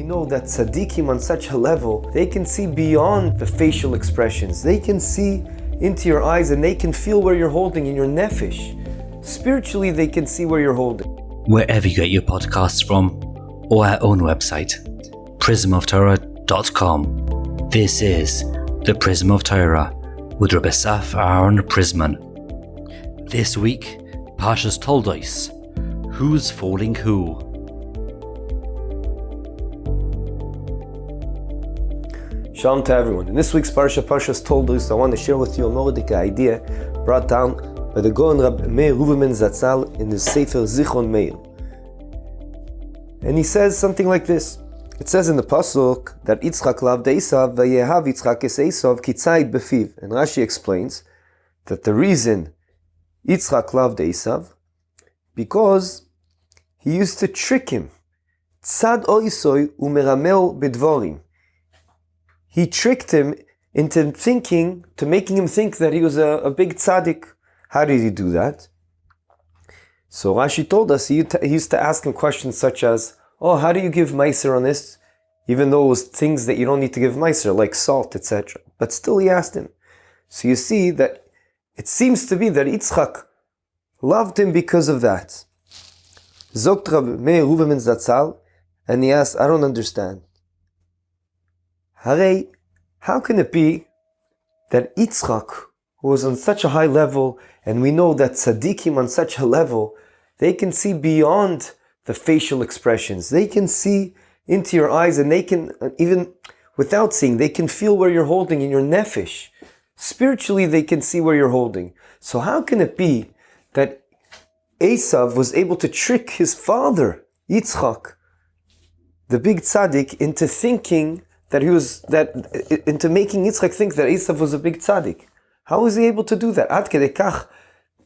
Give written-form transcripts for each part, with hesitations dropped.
know that tzaddikim on such a level, they can see beyond the facial expressions. They can see into your eyes and they can feel where you're holding in your nefesh. Spiritually, they can see where you're holding. Wherever you get your podcasts from, or our own website, prismoftorah.com. This is the Prism of Torah with Rabbi Asaf, Aharon, Prisman. This week, Parshas Toldos, Who's Falling Who? Shalom to everyone. In this week's Parsha, Parshas Toldos, I want to share with you a Nordic idea brought down by the Gaon Rabbi Meir Zatzal in his Sefer Zichron Meir. And he says something like this. It says in the Pasuk that Yitzchok loved Esav, Vayehav Yitzchok es Esav ki tzayid befiv. And Rashi explains that the reason Yitzchok loved Esav, because he used to trick him. Tzad oisoy umerameo bedvorim. He tricked him into making him think that he was a big tzaddik. How did he do that? So Rashi told us he used to ask him questions such as, oh, how do you give meiser on this? Even though it was things that you don't need to give meiser, like salt, etc. But still he asked him. So you see that it seems to be that Yitzchok loved him because of that. Zogt Rabbi Meir Zatzal, and he asked, I don't understand. Harei, how can it be that Yitzchok, who was on such a high level, and we know that tzaddikim on such a level, they can see beyond the facial expressions. They can see into your eyes, and they can, even without seeing, they can feel where you're holding in your nefesh. Spiritually, they can see where you're holding. So how can it be that Esav was able to trick his father, Yitzchok, the big tzaddik, into making Yitzchok think that Esav was a big tzaddik? How was he able to do that? Ad kedei kach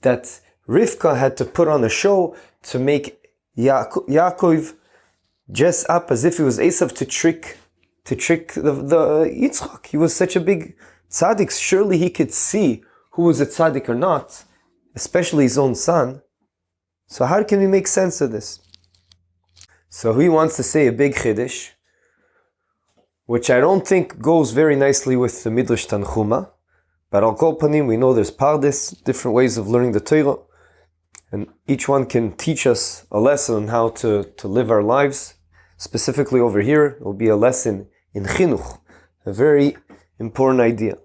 that Rivka had to put on a show to make Yaakov dress up as if he was Esav to trick the Yitzchok. He was such a big tzaddik. Surely he could see who was a tzaddik or not, especially his own son. So how can we make sense of this? So he wants to say a big chiddush, which I don't think goes very nicely with the Midrash Tanchuma. But al kol panim, we know there's pardes, different ways of learning the Torah, and each one can teach us a lesson on how to live our lives. Specifically over here, it will be a lesson in Chinuch, a very important idea.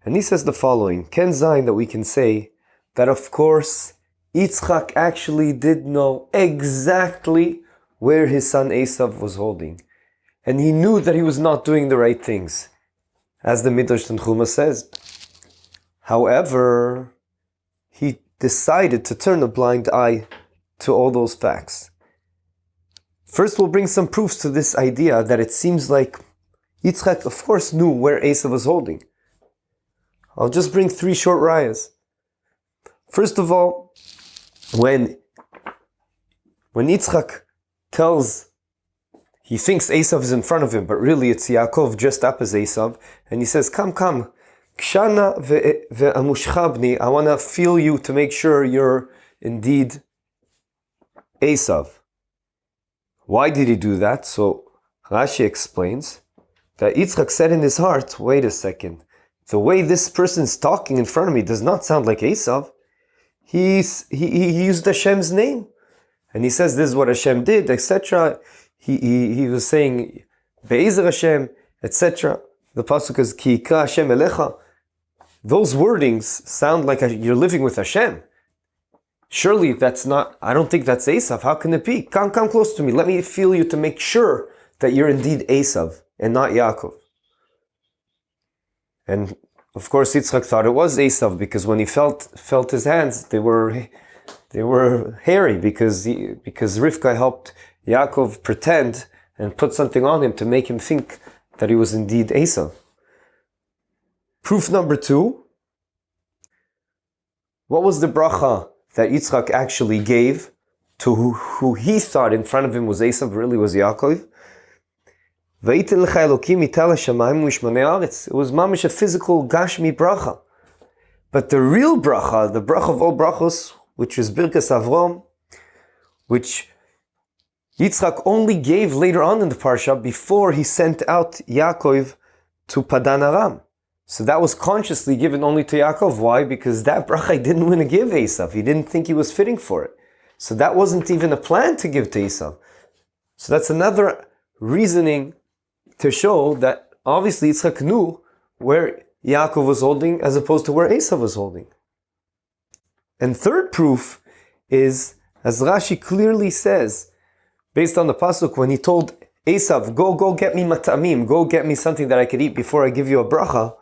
And he says the following, Ken Zayin, that we can say that of course Yitzchok actually did know exactly where his son Esav was holding. And he knew that he was not doing the right things, as the Midrash Tanchuma says. However, he decided to turn a blind eye to all those facts. First, we'll bring some proofs to this idea that it seems like Yitzchok, of course, knew where Esav was holding. I'll just bring 3 short rayas. First of all, when Yitzchok he thinks Esav is in front of him, but really it's Yaakov dressed up as Esav, and he says, come, kshana ve'amushchabni, I want to feel you to make sure you're indeed Esav. Why did he do that? So Rashi explains that Yitzchok said in his heart, wait a second, the way this person's talking in front of me does not sound like Esav. He used Hashem's name, and he says this is what Hashem did, etc. He was saying Be'ezer Hashem, etc. The pasuk is Ki yikra Hashem elecha. Those wordings sound like you're living with Hashem. Surely that's not, I don't think that's Esav. How can it be? Come close to me. Let me feel you to make sure that you're indeed Esav and not Yaakov. And of course Yitzchok thought it was Esav, because when he felt his hands, they were hairy because Rivka helped Yaakov pretend and put something on him to make him think that he was indeed Esav. Proof number 2. What was the bracha that Yitzchok actually gave to who he thought in front of him was Esav, really was Yaakov? It was mamish a physical gashmi bracha. But the real bracha, the bracha of all brachos, which is Birkas Avrom, which Yitzchok only gave later on in the Parsha before he sent out Yaakov to Padan Aram. So that was consciously given only to Yaakov. Why? Because that bracha he didn't want to give Esav. He didn't think he was fitting for it. So that wasn't even a plan to give to Esav. So that's another reasoning to show that obviously Yitzchok knew where Yaakov was holding as opposed to where Esav was holding. And third proof is, as Rashi clearly says, based on the pasuk, when he told Esav, go get me matamim, go get me something that I could eat before I give you a bracha,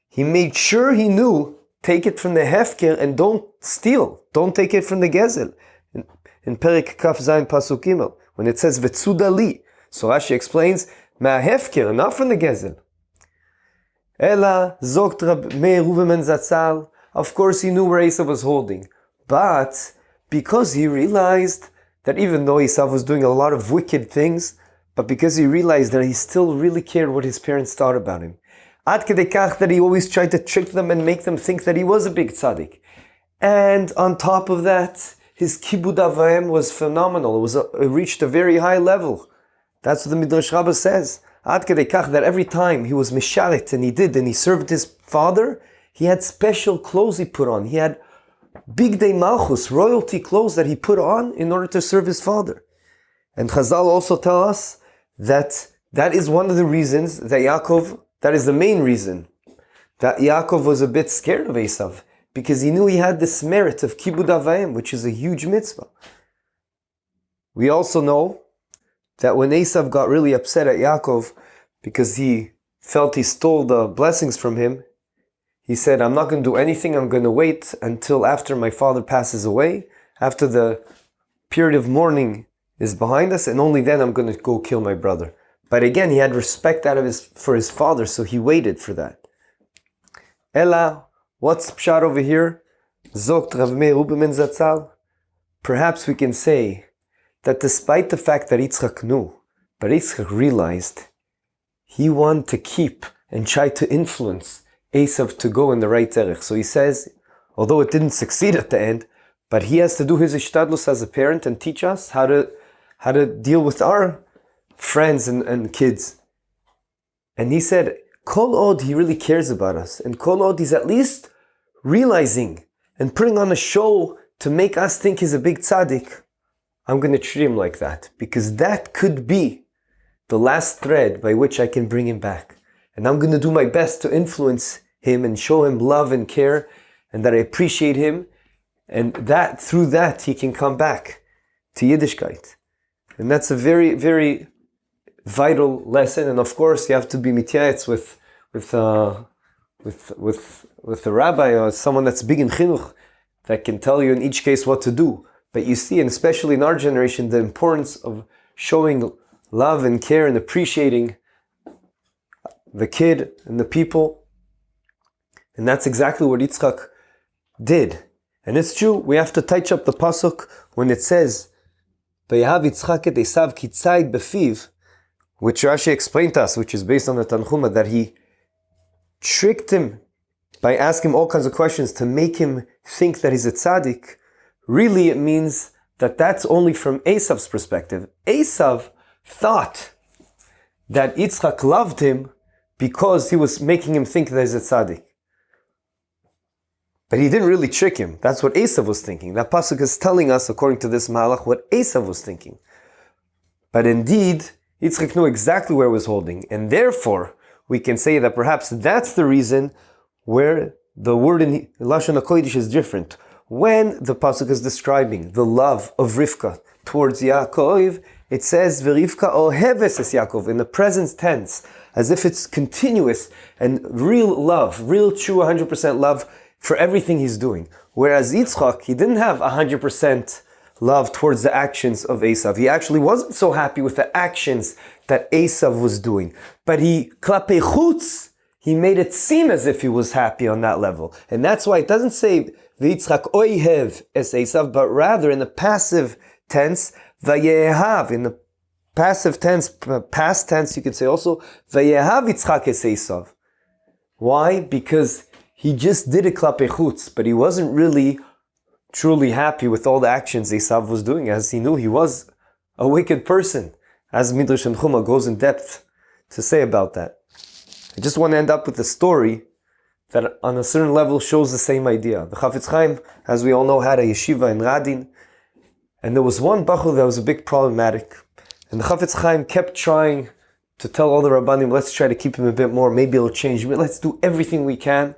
he made sure he knew, take it from the hefker and don't steal. Don't take it from the gezel. In Perik Kaf Zayin Pasuk Gimel, when it says Vetsudali, so Rashi explains, Ma hefker, not from the gezel. Ela zokt Rab Meir Ruben Zatzal. Of course he knew where Esav was holding. But because he realized that even though Esav was doing a lot of wicked things, but because he realized that he still really cared what his parents thought about him. Ad kedei kach that he always tried to trick them and make them think that he was a big tzaddik. And on top of that, his kibud avayim was phenomenal. It reached a very high level. That's what the Midrash Rabbah says. Ad kedei kach that every time he was misharet and he served his father, he had special clothes he put on. He had big day malchus, royalty clothes that he put on in order to serve his father. And Chazal also tell us that is one of the reasons that is the main reason that Yaakov was a bit scared of Esav, because he knew he had this merit of kibud avayim, which is a huge mitzvah. We also know that when Esav got really upset at Yaakov because he felt he stole the blessings from him, he said, I'm not going to do anything, I'm going to wait until after my father passes away, after the period of mourning is behind us, and only then I'm going to go kill my brother. But again, he had respect for his father, so he waited for that. Ella, what's pshat over here? Zokt Rav Meir Ruben Zatzal. Perhaps we can say that despite the fact that Yitzchok knew, but Yitzchok realized he wanted to keep and try to influence Esav to go in the right derech. So he says, although it didn't succeed at the end, but he has to do his ishtadlus as a parent and teach us how to deal with our friends and kids. And he said, Kol od, he really cares about us. And Kol od, he's at least realizing and putting on a show to make us think he's a big tzaddik. I'm going to treat him like that, because that could be the last thread by which I can bring him back. And I'm going to do my best to influence him and show him love and care, and that I appreciate him, and that through that he can come back to Yiddishkeit. And that's a very, very vital lesson. And of course, you have to be mityaetz with the rabbi or someone that's big in Chinuch that can tell you in each case what to do. But you see, and especially in our generation, the importance of showing love and care and appreciating the kid and the people. And that's exactly what Yitzchok did. And it's true, we have to touch up the pasuk when it says, Vayahav Yitzchak et Esav ki tzayid befiv, which Rashi explained to us, which is based on the Tanchuma, that he tricked him by asking him all kinds of questions to make him think that he's a tzaddik. Really, it means that that's only from Esav's perspective. Esav thought that Yitzchak loved him because he was making him think that he's a tzaddik. But he didn't really trick him. That's what Esav was thinking. That pasuk is telling us, according to this mahalach, what Esav was thinking. But indeed, Yitzchak knew exactly where he was holding. And therefore, we can say that perhaps that's the reason where the word in Lashon HaKodesh is different. When the pasuk is describing the love of Rivka towards Yaakov, it says, V'Rivka oheves es Yaakov, in the present tense, as if it's continuous and real love, real true 100% love for everything he's doing. Whereas Yitzchok, he didn't have 100% love towards the actions of Esav. He actually wasn't so happy with the actions that Esav was doing. But klapei chutz, he made it seem as if he was happy on that level. And that's why it doesn't say V'Yitzchak oihev es Esav, but rather in the passive tense, Vayehav. In the passive tense, past tense, you could say also, Vayehav Yitzchak es Esav. Why? Because he just did a klapei chutz, but he wasn't really truly happy with all the actions Esav was doing, as he knew he was a wicked person, as Midrash and Chuma goes in depth to say about that. I just want to end up with a story that on a certain level shows the same idea. The Chofetz Chaim, as we all know, had a yeshiva in Raden, and there was one Bachur that was a bit problematic. And the Chofetz Chaim kept trying to tell all the Rabbanim, let's try to keep him a bit more, maybe it'll change, let's do everything we can.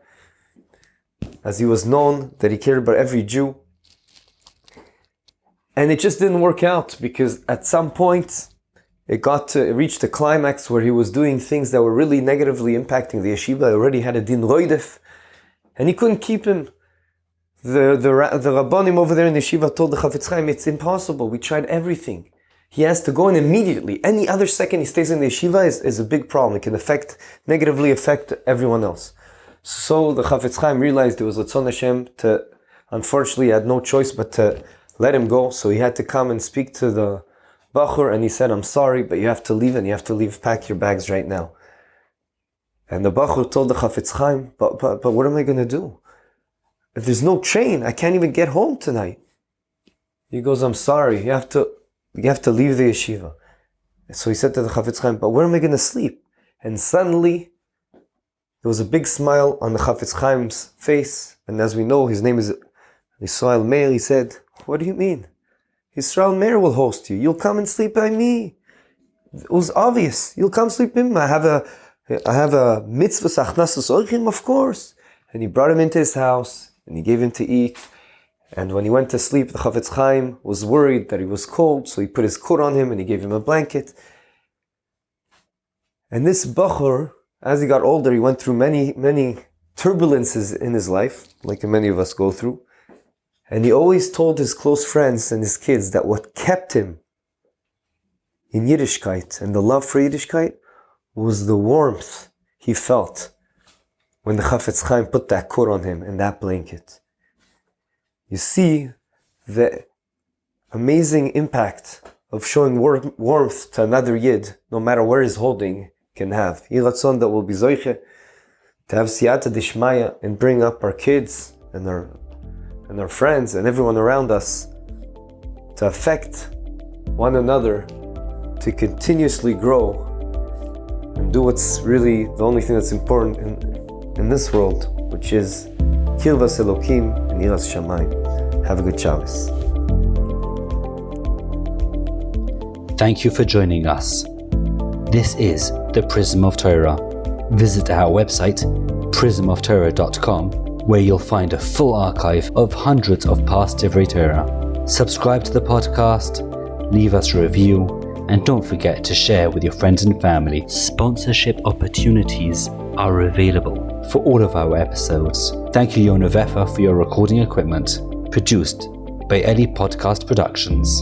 As he was known that he cared about every Jew. And it just didn't work out, because at some point it reached a climax where he was doing things that were really negatively impacting the yeshiva. He already had a din roidef, and he couldn't keep him. The Rabbanim over there in the yeshiva told the Chofetz Chaim, it's impossible, we tried everything. He has to go in immediately. Any other second he stays in the yeshiva is a big problem. It can negatively affect everyone else. So the Chofetz Chaim realized it was Ratzon Hashem to, unfortunately, he had no choice but to let him go. So he had to come and speak to the Bachur, and he said, I'm sorry, but you have to leave, and you have to leave, pack your bags right now. And the Bachur told the Chofetz Chaim, but what am I going to do? If there's no train, I can't even get home tonight. He goes, I'm sorry, you have to leave the yeshiva. So he said to the Chofetz Chaim, but where am I going to sleep? And suddenly, there was a big smile on the Chofetz Chaim's face. And as we know, his name is Zichron Meir. He said, what do you mean? Zichron Meir will host you. You'll come and sleep by me. It was obvious. You'll come sleep with me. I have a mitzvah sachnasas orchim, of course. And he brought him into his house, and he gave him to eat. And when he went to sleep, the Chofetz Chaim was worried that he was cold, so he put his coat on him and he gave him a blanket. And this Bachur, as he got older, he went through many, many turbulences in his life, like many of us go through. And he always told his close friends and his kids that what kept him in Yiddishkeit and the love for Yiddishkeit was the warmth he felt when the Chofetz Chaim put that coat on him and that blanket. You see the amazing impact of showing warmth to another Yid, no matter where he's holding, can have. Yeh Ratzon that will be zoiche to have siyata dishmaya and bring up our kids and our friends and everyone around us to affect one another, to continuously grow and do what's really the only thing that's important in this world, which is Kirvas Elokim and Yiras Shamayim. Have a good Shabbos. Thank you for joining us. This is the Prism of Torah. Visit our website, prismoftorah.com, where you'll find a full archive of hundreds of past Dvar Torah. Subscribe to the podcast, leave us a review, and don't forget to share with your friends and family. Sponsorship opportunities are available for all of our episodes. Thank you, Yona Vefa, for your recording equipment. Produced by Eli Podcast Productions.